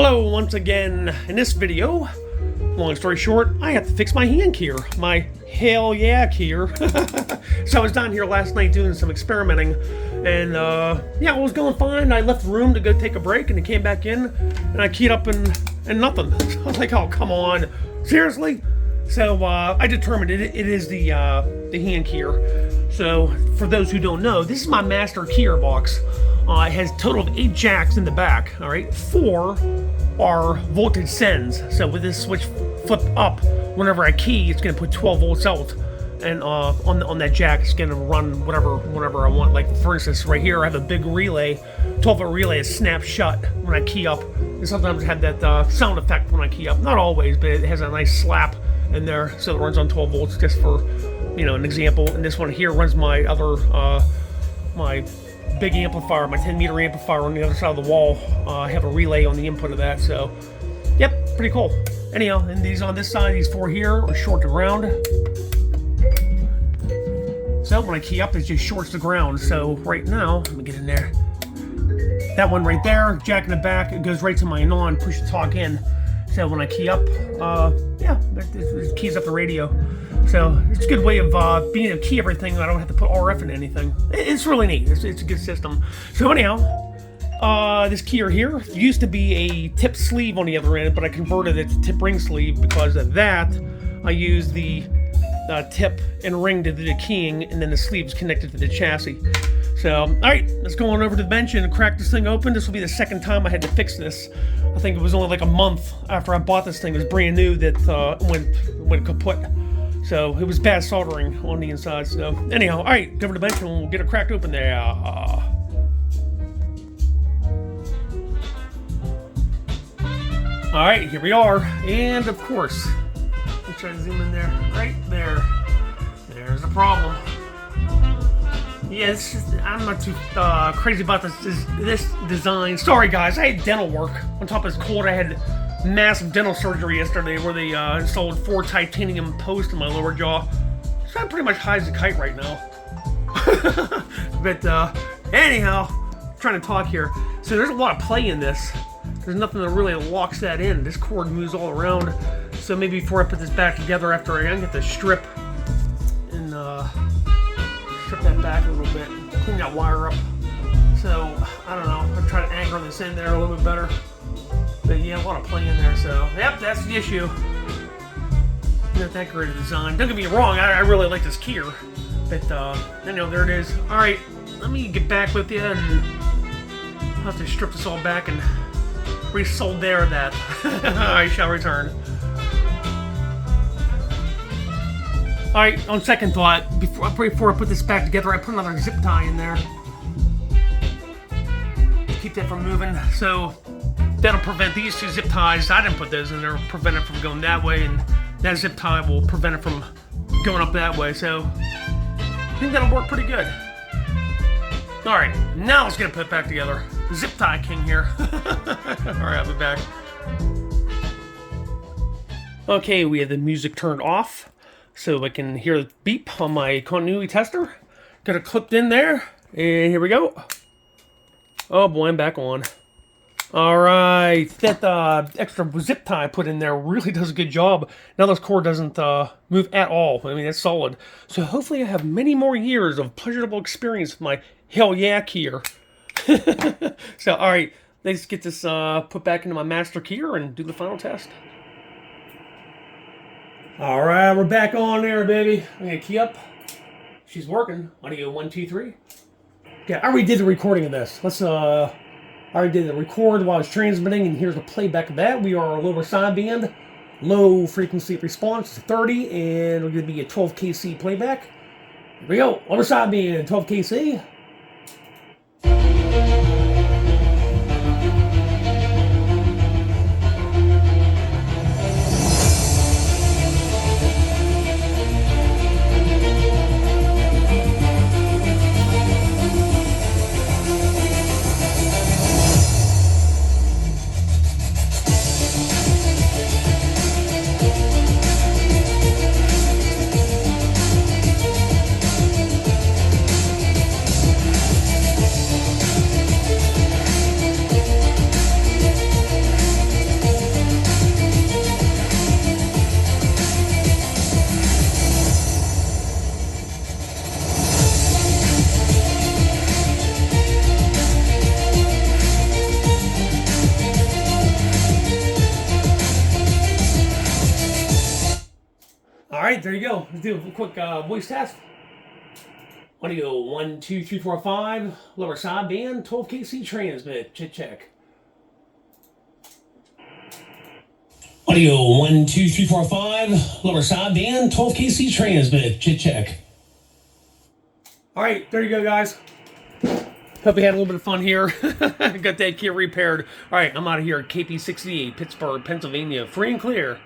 Hello once again. In this video, long story short, I have to fix my hand keyer, my Hell yeah keyer. So I was down here last night doing some experimenting, and yeah, it was going fine. I left the room to go take a break, and I came back in, and I keyed up and nothing. So I was like, oh come on, seriously? So I determined it is the hand keyer. So for those who don't know, this is my master keyer box. It has a total of 8 jacks in the back, all right? 4 are voltage sends. So with this switch flipped up, whenever I key, it's gonna put 12 volts out. And on that jack, it's gonna run whatever I want. Like for instance, right here, I have a big relay, 12-volt relay is snapped shut when I key up. And sometimes I have that sound effect when I key up. Not always, but it has a nice slap in there, so it runs on 12 volts, just for, you know, an example. And this one here runs my other, my big amplifier, my 10-meter amplifier on the other side of the wall. I have a relay on the input of that, so yep, pretty cool. Anyhow, and these on this side, these 4 here are short to ground. So when I key up, it just shorts the ground. So right now, let me get in there. That one right there, jack in the back, it goes right to my anon, push the talk in. So when I key up, yeah, it keys up the radio. So it's a good way of being able to key everything. I don't have to put RF in anything. It's really neat. It's a good system. So anyhow, this keyer here used to be a tip sleeve on the other end, but I converted it to tip ring sleeve because of that. I used the tip and ring to do the keying, and then the sleeve is connected to the chassis. So, all right, let's go on over to the bench and crack this thing open. This will be the second time I had to fix this. I think it was only like a month after I bought this thing. It was brand new that went kaput. So it was bad soldering on the inside. So anyhow, all right, go over to the bench and we'll get it cracked open there. All right, here we are. And of course, let's try to zoom in there. Right there. There's the problem. Yeah, I'm not too crazy about this design. Sorry guys, I had dental work. On top of this cold, I had massive dental surgery yesterday where they installed 4 titanium posts in my lower jaw. So I'm pretty much high as a kite right now. But anyhow, I'm trying to talk here. So there's a lot of play in this. There's nothing that really locks that in. This cord moves all around. So maybe before I put this back together, after I get the strip and strip that back a little bit, clean that wire up. So I don't know. I'll try to anchor this in there a little bit better. But yeah, a lot of play in there, so yep, that's the issue. Not that great a design. Don't get me wrong, I really like this keyer. But you know, there it is. Alright, let me get back with you, and I'll have to strip this all back and re-solder that. I shall return. Alright, on second thought, before I put this back together, I put another zip tie in there. Keep that from moving, so that'll prevent these 2 zip ties. I didn't put those in there, prevent it from going that way, and that zip tie will prevent it from going up that way. So I think that'll work pretty good. Alright, now let's get it put back together. Zip tie king here. Alright, I'll be back. Okay, we have the music turned off, so I can hear the beep on my continuity tester. Got it clipped in there, and here we go. Oh boy, I'm back on. Alright, that extra zip tie I put in there really does a good job. Now this cord doesn't move at all. I mean, it's solid. So hopefully I have many more years of pleasurable experience with my Hell yeah keyer. So, alright, let's get this put back into my master keyer and do the final test. Alright, we're back on there, baby. I'm gonna key up. She's working. Audio 1, 2, 3. Okay, I already did the recording of this. Let's I already did the record while I was transmitting, and here's the playback of that. We are a lower sideband, low frequency response, 30, and we're going to be a 12 kc playback. Here we go, lower sideband, 12 kc. right, there you go. Let's do a quick voice test. Audio 1, 2, 3, 4, 5. Lower sideband, 12 kc transmit. Check. Audio 1, 2, 3, 4, 5. Lower sideband, 12 kc transmit. Check. All right, there you go, guys. Hope you had a little bit of fun here. Got that gear repaired. All right, I'm out of here at KP68, Pittsburgh, Pennsylvania. Free and clear.